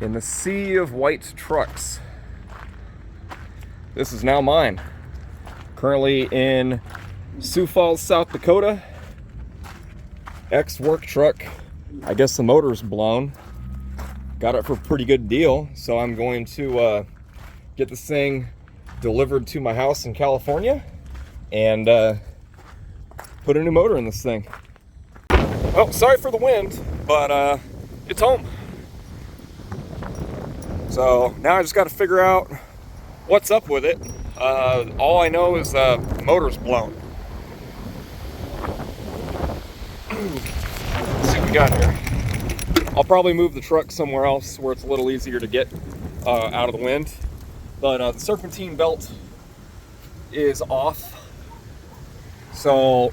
in the sea of white trucks. This is now mine. Currently in Sioux Falls, South Dakota. Ex-work truck. I guess the motor's blown. Got it for a pretty good deal, so I'm going to get this thing delivered to my house in California and put a new motor in this thing. Oh, sorry for the wind, but it's home. So now I just got to figure out what's up with it. All I know is the motor's blown. Let's see what we got here. I'll probably move the truck somewhere else where it's a little easier to get out of the wind. But the serpentine belt is off. So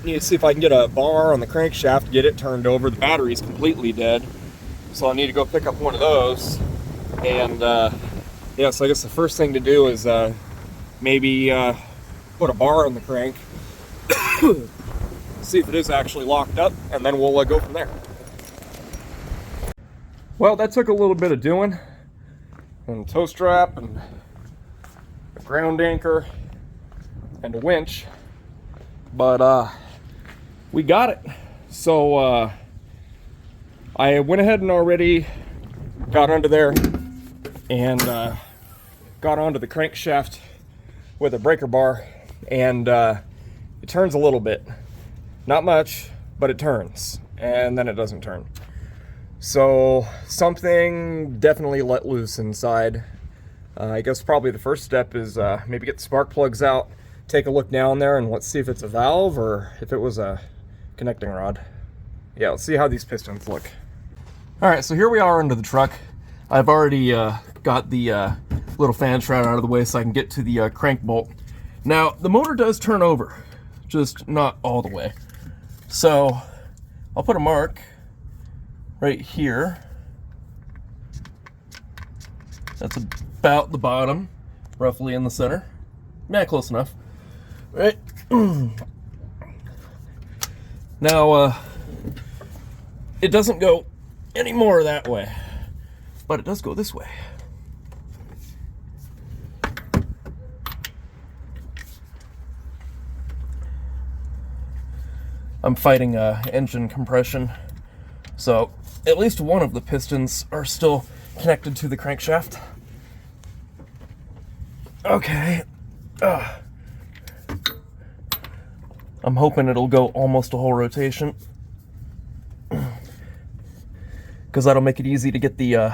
I need to see if I can get a bar on the crankshaft to get it turned over. The battery's completely dead. So I need to go pick up one of those. And yeah, so I guess the first thing to do is maybe put a bar on the crank. See if it is actually locked up, and then we'll go from there. Well, that took a little bit of doing. And a tow strap, and a ground anchor, and a winch. But we got it. So I went ahead and already got under there and got onto the crankshaft with a breaker bar, and it turns a little bit. Not much, but it turns, and then it doesn't turn. So something definitely let loose inside. I guess probably the first step is maybe get the spark plugs out, take a look down there, and let's see if it's a valve or if it was a connecting rod. Yeah, let's see how these pistons look. All right, so here we are under the truck. I've already got the little fan shroud out of the way so I can get to the crank bolt. Now, the motor does turn over, just not all the way. So I'll put a mark right here. That's about the bottom, roughly in the center. Yeah, close enough. Right. Now, it doesn't go any more that way, but it does go this way. I'm fighting engine compression, so at least one of the pistons are still connected to the crankshaft. Okay. I'm hoping it'll go almost a whole rotation, because that'll make it easy to get the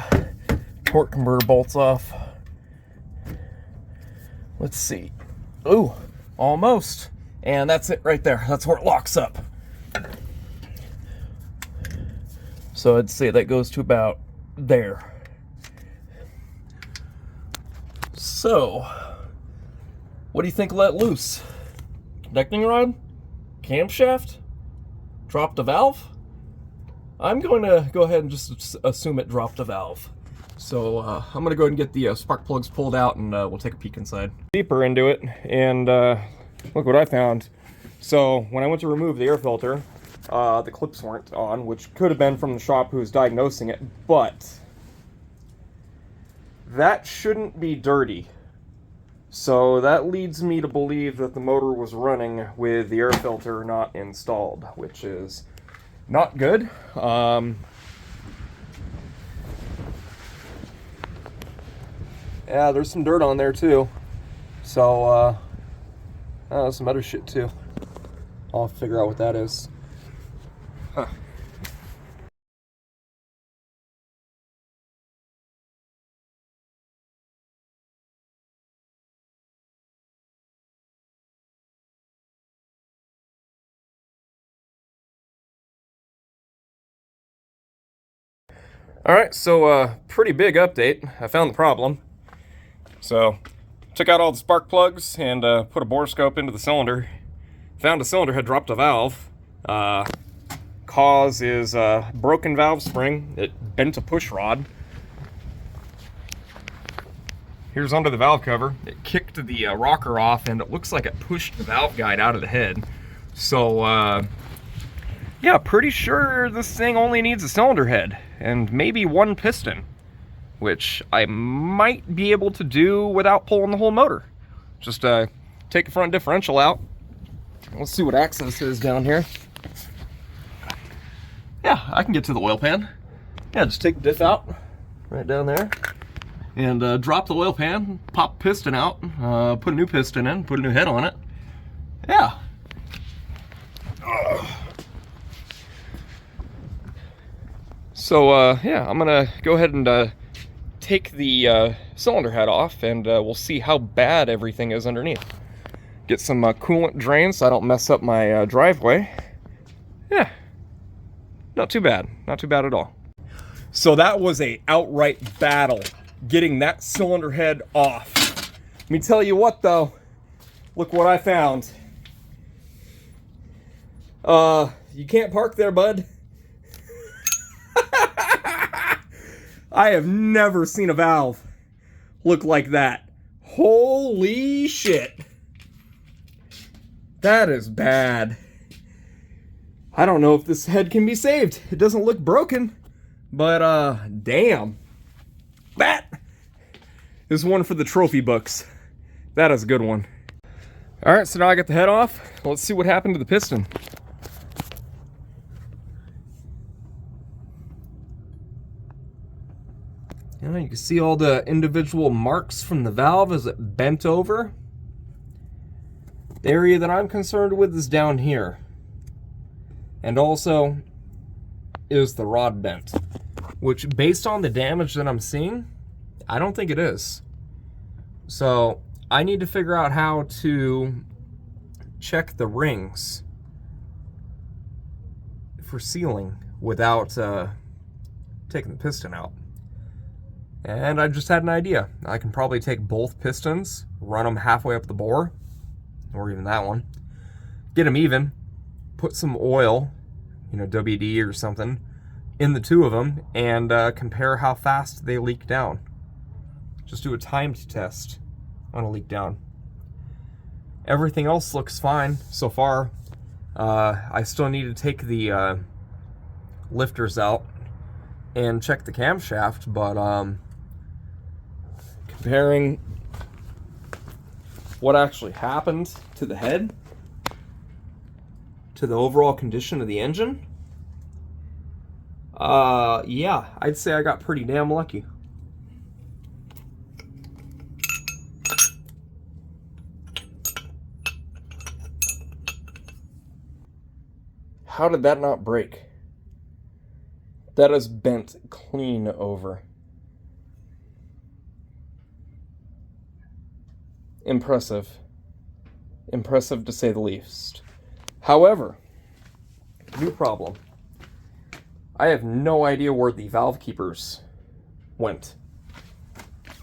torque converter bolts off. Let's see. Ooh, almost. And that's it right there. That's where it locks up. So I'd say that goes to about there. So, what do you think let loose? Connecting rod? Camshaft? Dropped a valve? I'm going to go ahead and just assume it dropped a valve. So I'm going to go ahead and get the spark plugs pulled out, and we'll take a peek inside. Deeper into it, and look what I found. So when I went to remove the air filter, the clips weren't on, which could have been from the shop who was diagnosing it, but that shouldn't be dirty. So that leads me to believe that the motor was running with the air filter not installed, which is not good. Yeah, there's some dirt on there too. So, some other shit too. I'll figure out what that is. Huh. Alright, so pretty big update. I found the problem. So, took out all the spark plugs and put a bore scope into the cylinder. Found the cylinder had dropped a valve. Cause is broken valve spring. It bent a push rod. Here's under the valve cover. It kicked the rocker off, and it looks like it pushed the valve guide out of the head. So Yeah, pretty sure this thing only needs a cylinder head and maybe one piston, which I might be able to do without pulling the whole motor. Just take the front differential out. Let's see what access is down here. Yeah, I can get to the oil pan. Yeah, just take the diff out right down there and drop the oil pan, pop piston out, put a new piston in, put a new head on it. Yeah. So yeah, I'm gonna go ahead and take the cylinder head off, and we'll see how bad everything is underneath. Get some coolant drain so I don't mess up my driveway. Yeah, not too bad. Not too bad at all. So that was a outright battle getting that cylinder head off. Let me tell you what though, look what I found. You can't park there, bud. I have never seen a valve look like that. Holy shit. That is bad. I don't know if this head can be saved. It doesn't look broken, but damn. That is one for the trophy books. That is a good one. All right, so now I got the head off. Let's see what happened to the piston. You can see all the individual marks from the valve as it bent over. The area that I'm concerned with is down here. And also is the rod bent, which based on the damage that I'm seeing, I don't think it is. So I need to figure out how to check the rings for sealing without taking the piston out. And I just had an idea. I can probably take both pistons, run them halfway up the bore, or even that one, get them even, put some oil, WD or something, in the two of them, and compare how fast they leak down. Just do a timed test on a leak down. Everything else looks fine so far. I still need to take the lifters out and check the camshaft, but comparing what actually happened to the head to the overall condition of the engine, yeah, I'd say I got pretty damn lucky. How did that not break? That is bent clean over. Impressive. Impressive to say the least. However, new problem. I have no idea where the valve keepers went.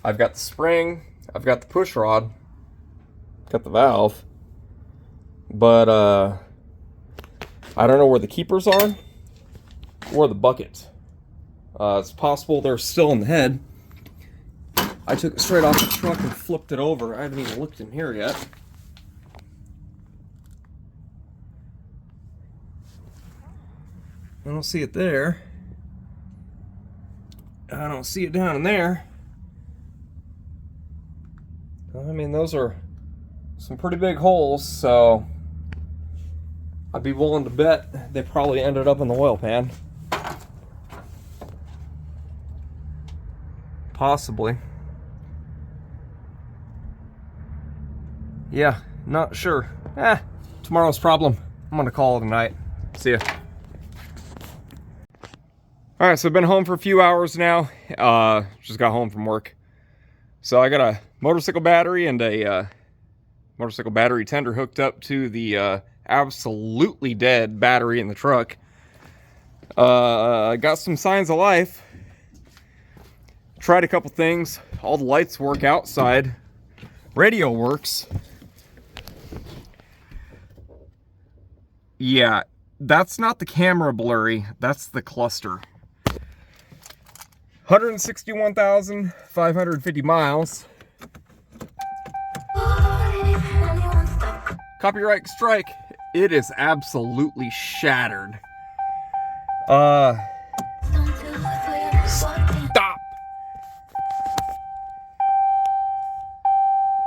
I've got the spring, I've got the push rod, got the valve, but I don't know where the keepers are or the bucket. It's possible they're still in the head. I took it straight off the truck and flipped it over. I haven't even looked in here yet. I don't see it there. I don't see it down in there. I mean, those are some pretty big holes, so I'd be willing to bet they probably ended up in the oil pan. Possibly. Yeah, not sure. Tomorrow's problem. I'm gonna call it a night. See ya. Alright, so I've been home for a few hours now. Just got home from work. So I got a motorcycle battery and a motorcycle battery tender hooked up to the absolutely dead battery in the truck. Got some signs of life. Tried a couple things. All the lights work outside. Radio works. Yeah, that's not the camera blurry, that's the cluster. 161,550 miles. Copyright strike. It is absolutely shattered. Stop.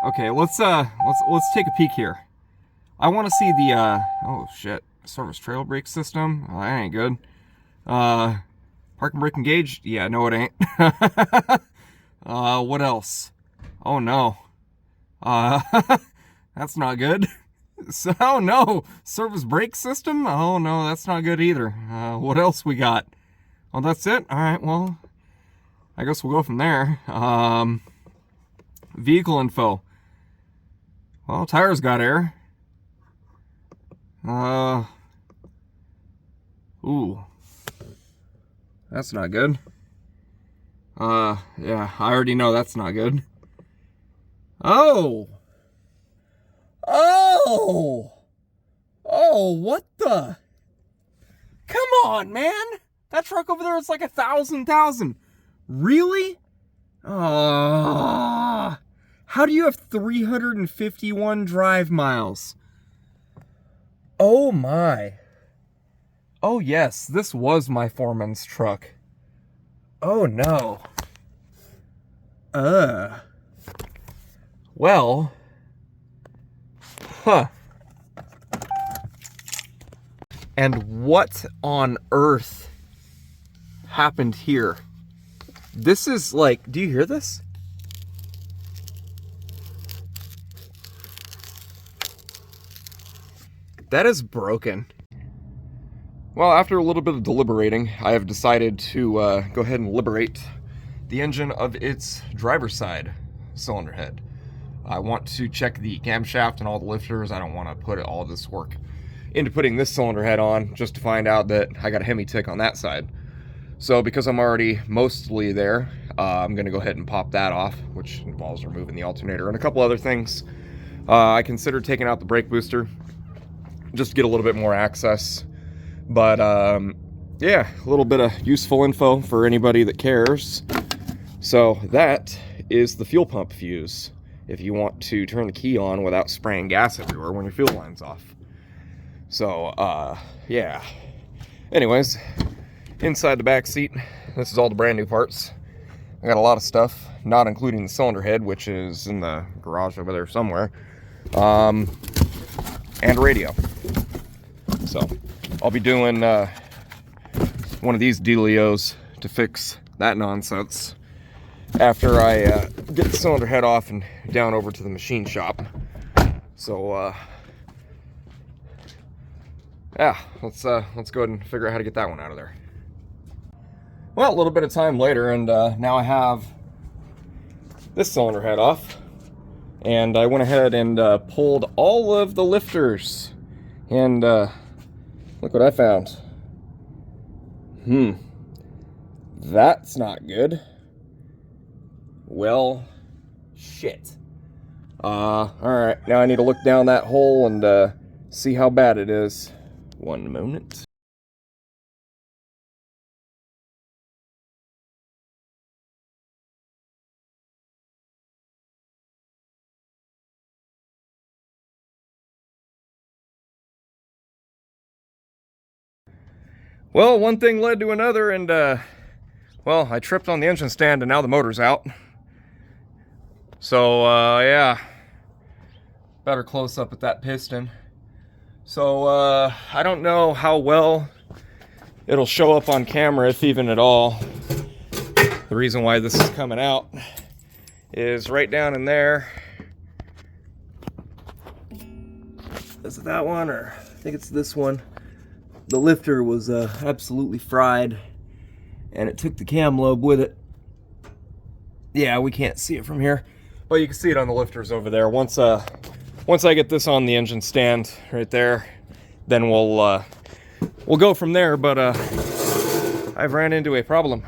Okay, let's take a peek here. I want to see the oh shit, service trail brake system. Oh, that ain't good. Parking brake engaged. Yeah, no, it ain't. What else? Oh no. That's not good. So, oh no, service brake system? Oh no, that's not good either. What else we got? Oh, that's it? Alright, well, I guess we'll go from there. Vehicle info. Well, tires got air. Ooh. That's not good. Yeah, I already know that's not good. Oh! Oh! Oh, what the? Come on, man! That truck over there is like 1,000. Really? How do you have 351 drive miles? Oh my. Oh yes, this was my foreman's truck. Oh no. Well. Huh. And what on earth happened here? This is like, do you hear this? That is broken. Well, after a little bit of deliberating, I have decided to go ahead and liberate the engine of its driver's side cylinder head. I want to check the camshaft and all the lifters. I don't want to put all this work into putting this cylinder head on just to find out that I got a Hemi tick on that side. So because I'm already mostly there, I'm going to go ahead and pop that off, which involves removing the alternator and a couple other things. I considered taking out the brake booster just to get a little bit more access. But yeah, a little bit of useful info for anybody that cares. So that is the fuel pump fuse, if you want to turn the key on without spraying gas everywhere when your fuel line's off. So yeah. Anyways, inside the back seat, this is all the brand new parts. I got a lot of stuff, not including the cylinder head, which is in the garage over there somewhere, and radio. So I'll be doing one of these dealios to fix that nonsense after I get the cylinder head off and down over to the machine shop. So yeah, let's go ahead and figure out how to get that one out of there. Well, a little bit of time later, and now I have this cylinder head off, and I went ahead and pulled all of the lifters, and look what I found. That's not good. Well, shit. Alright, now I need to look down that hole and see how bad it is. One moment. Well, one thing led to another, and well, I tripped on the engine stand and now the motor's out. So yeah, better close up at that piston. So I don't know how well it'll show up on camera, if even at all. The reason why this is coming out is right down in there. Is it that one, or I think it's this one? The lifter was absolutely fried, and it took the cam lobe with it. Yeah, we can't see it from here, but you can see it on the lifters over there. Once I get this on the engine stand right there, then we'll go from there. But I've ran into a problem.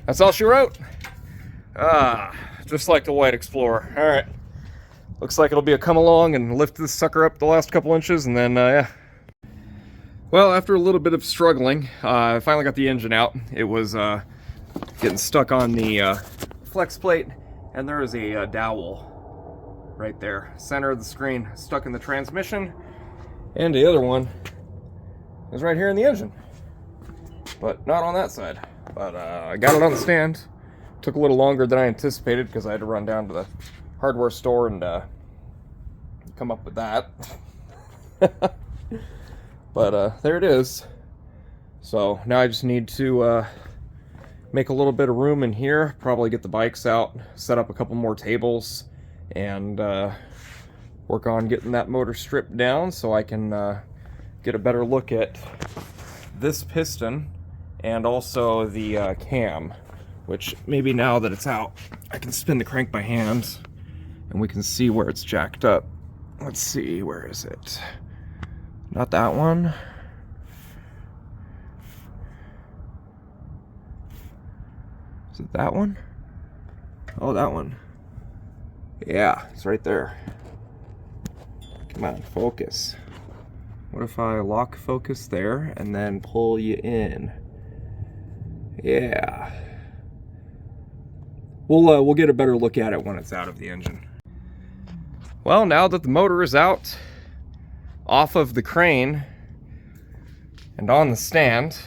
That's all she wrote. Just like the White Explorer. All right. Looks like it'll be a come along and lift this sucker up the last couple inches, and then, yeah. Well, after a little bit of struggling, I finally got the engine out. It was getting stuck on the flex plate And there is a dowel right there, center of the screen, stuck in the transmission. And the other one is right here in the engine, but not on that side. But I got it on the stand. Took a little longer than I anticipated because I had to run down to the hardware store and come up with that. But there it is. So now I just need to make a little bit of room in here, probably get the bikes out, set up a couple more tables, and work on getting that motor stripped down so I can get a better look at this piston and also the cam, which maybe now that it's out, I can spin the crank by hand and we can see where it's jacked up. Let's see, where is it? Not that one. Is it that one? Oh, that one. Yeah, it's right there. Come on, focus. What if I lock focus there and then pull you in? Yeah. We'll get a better look at it when it's out of the engine. Well, now that the motor is out, off of the crane, and on the stand,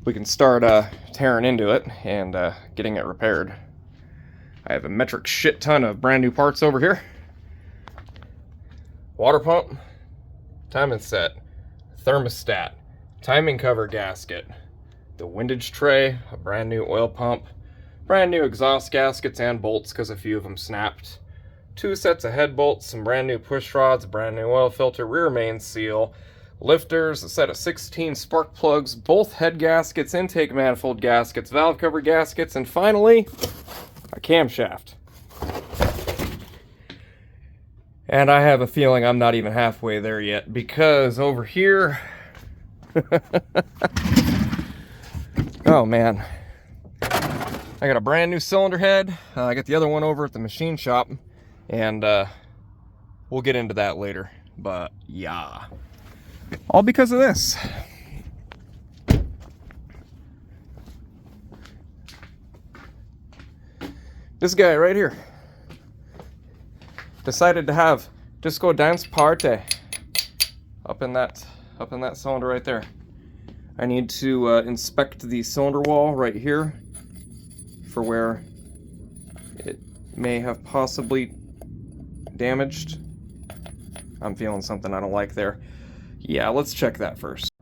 we can start tearing into it and getting it repaired. I have a metric shit ton of brand new parts over here. Water pump, timing set, thermostat, timing cover gasket, the windage tray, a brand new oil pump, brand new exhaust gaskets and bolts because a few of them snapped, 2 sets of head bolts, some brand new push rods, a brand new oil filter, rear main seal, lifters, a set of 16 spark plugs, both head gaskets, intake manifold gaskets, valve cover gaskets, and finally, a camshaft. And I have a feeling I'm not even halfway there yet, because over here, oh man, I got a brand new cylinder head. I got the other one over at the machine shop, and we'll get into that later, but yeah. All because of this. This guy right here decided to have disco dance party up in that cylinder right there. I need to inspect the cylinder wall right here for where it may have possibly damaged. I'm feeling something I don't like there. Yeah, let's check that first.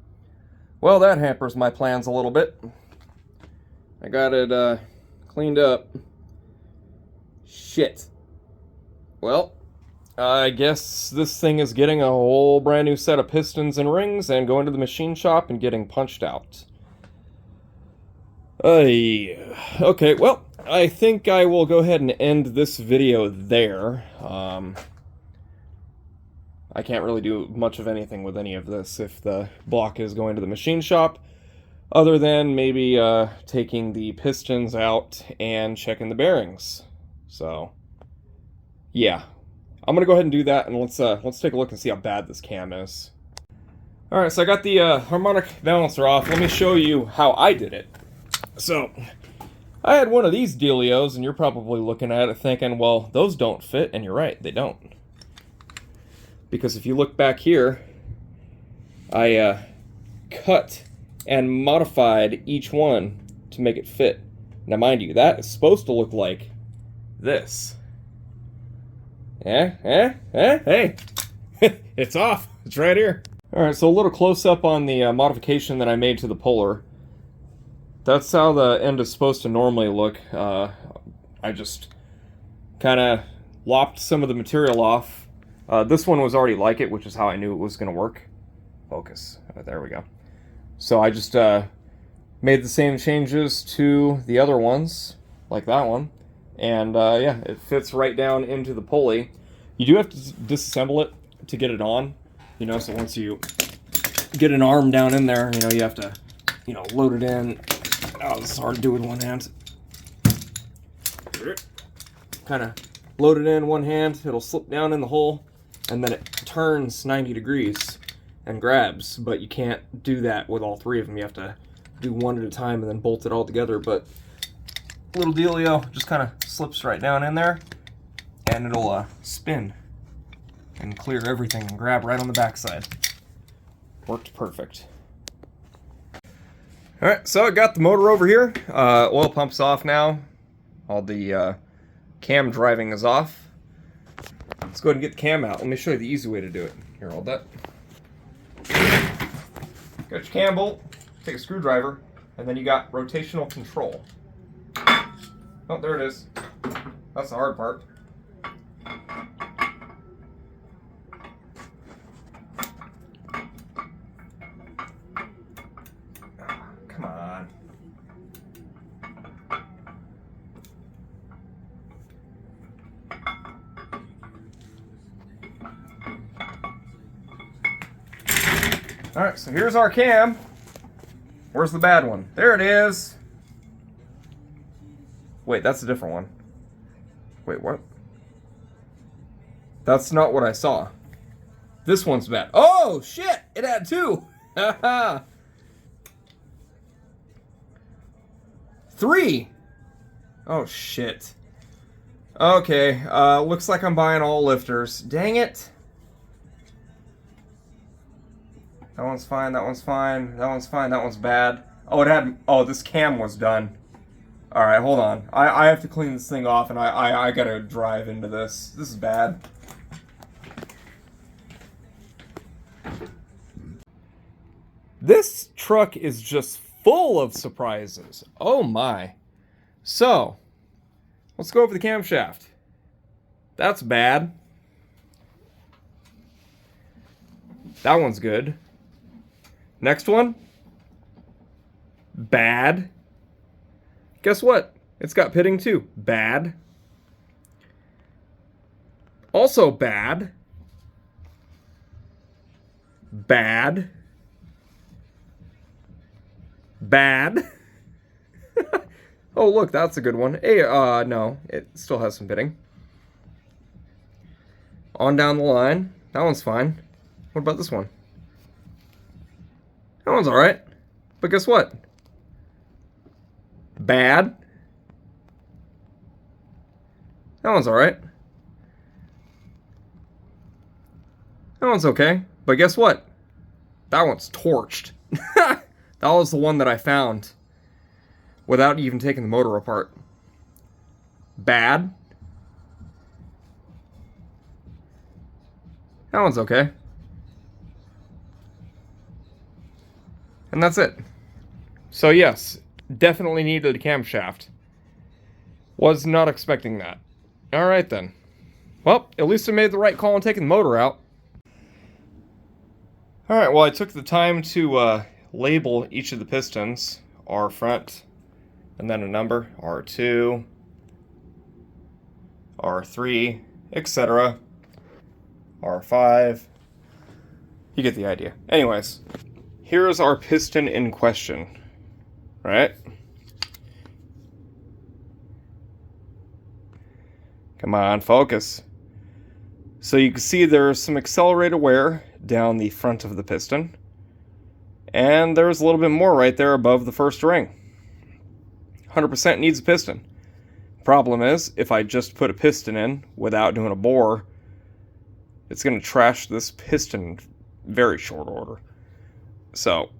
Well, that hampers my plans a little bit. I got it cleaned up. Shit. Well, I guess this thing is getting a whole brand new set of pistons and rings and going to the machine shop and getting punched out. Okay, well, I think I will go ahead and end this video there. I can't really do much of anything with any of this if the block is going to the machine shop, other than maybe taking the pistons out and checking the bearings. So, yeah. I'm gonna go ahead and do that, and let's take a look and see how bad this cam is. Alright, so I got the harmonic balancer off. Let me show you how I did it. So, I had one of these dealios, and you're probably looking at it thinking, well, those don't fit, and you're right, they don't. Because if you look back here, I cut and modified each one to make it fit. Now mind you, that is supposed to look like this. Hey, it's off. It's right here. Alright, so a little close-up on the modification that I made to the puller. That's how the end is supposed to normally look. I just kind of lopped some of the material off. This one was already like it, which is how I knew it was going to work. Focus. There we go. So I just made the same changes to the other ones, like that one. And yeah, it fits right down into the pulley. You do have to disassemble it to get it on, you know, so once you get an arm down in there, you know, you have to, you know, load it in. Oh, this is hard to do with one hand. Kind of load it in one hand, it'll slip down in the hole, and then it turns 90 degrees and grabs, but you can't do that with all three of them. You have to do one at a time and then bolt it all together, but little dealio just kind of slips right down in there, and it'll spin and clear everything and grab right on the backside. Worked perfect. All right, so I got the motor over here. Oil pump's off now. All the cam driving is off. Let's go ahead and get the cam out. Let me show you the easy way to do it. Here, hold that. Got your cam bolt, take a screwdriver, and then you got rotational control. Oh, there it is. That's the hard part. Come on. Alright, so here's our cam. Where's the bad one? There it is. Wait, that's a different one. Wait, what? That's not what I saw. This one's bad. Oh, shit! It had two! Haha! 3! Oh, shit. Okay, looks like I'm buying all lifters. Dang it! That one's fine, that one's fine, that one's fine, that one's bad. Oh, it had... Oh, this cam was done. Alright, hold on. I have to clean this thing off, and I gotta drive into this. This is bad. This truck is just full of surprises. Oh my. So, let's go over the camshaft. That's bad. That one's good. Next one. Bad. Guess what? It's got pitting too. Bad. Also bad. Bad. Bad. Oh, look, that's a good one. Hey, no, it still has some pitting. On down the line. That one's fine. What about this one? That one's alright. But guess what? Bad. That one's alright. That one's okay. But guess what? That one's torched. That was the one that I found without even taking the motor apart. Bad. That one's okay. And that's it. So yes, definitely needed a camshaft. Was not expecting that. Alright then. Well, at least I made the right call in taking the motor out. Alright, well I took the time to label each of the pistons. R front, and then a number. R2, R3, etc. R5. You get the idea. Anyways, here's our piston in question. Right? Come on, focus. So you can see there's some accelerated wear down the front of the piston. And there's a little bit more right there above the first ring. 100% needs a piston. Problem is, if I just put a piston in without doing a bore, it's going to trash this piston in very short order. So,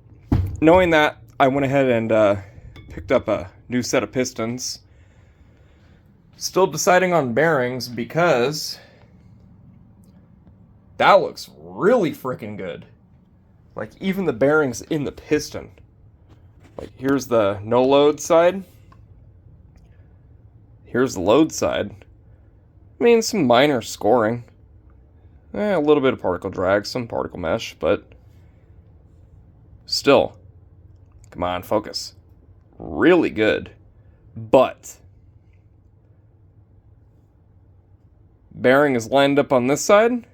knowing that, I went ahead and picked up a new set of pistons. Still deciding on bearings because that looks really freaking good. Like, even the bearings in the piston. Like, here's the no load side. Here's the load side. I mean, some minor scoring. A little bit of particle drag, some particle mesh, but still. Come on, focus. Really good. But bearing is lined up on this side.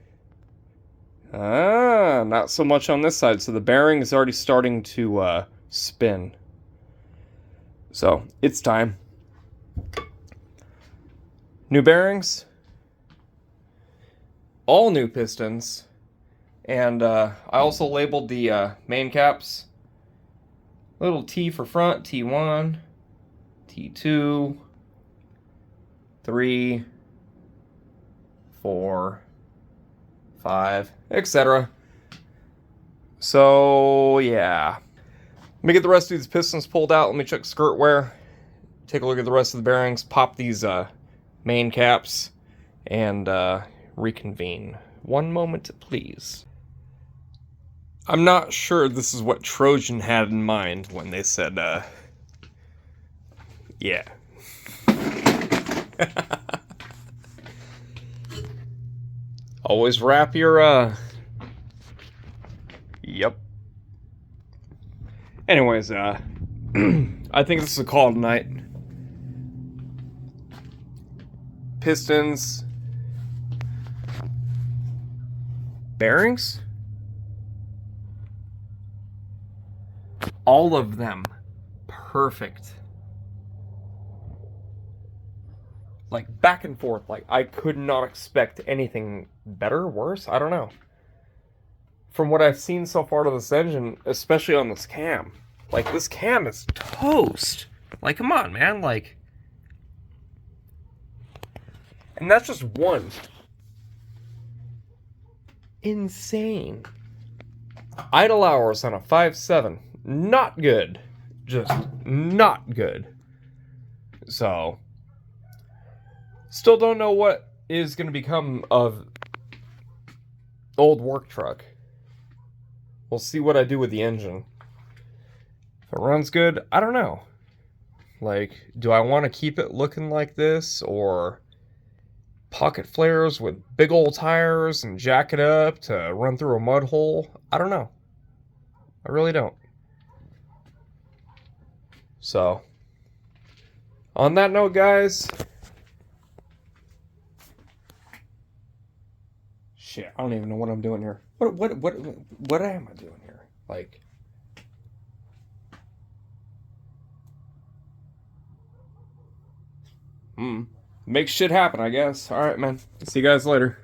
Not so much on this side. So the bearing is already starting to spin. So it's time. New bearings. All new pistons. And I also labeled the main caps. Little T for front, T1, T2, 3, 4, 5, etc. So, yeah. Let me get the rest of these pistons pulled out. Let me check skirt wear. Take a look at the rest of the bearings. Pop these main caps. And reconvene. One moment, please. I'm not sure this is what Trojan had in mind when they said, yeah. Always wrap your, Yep. Anyways, I think this is a call tonight. Pistons. Bearings? All of them. Perfect. Like, back and forth. Like, I could not expect anything better, worse. I don't know. From what I've seen so far to this engine, especially on this cam, like, this cam is toast. Like, come on, man. Like, and that's just one. Insane. Idle hours on a 5.7. Not good. Just not good. So, still don't know what is going to become of old work truck. We'll see what I do with the engine. If it runs good, I don't know. Like, do I want to keep it looking like this, or pocket flares with big old tires and jack it up to run through a mud hole? I don't know. I really don't. So, on that note, guys, shit, I don't even know what I'm doing here. What am I doing here? Like, make shit happen, I guess. All right, man. See you guys later.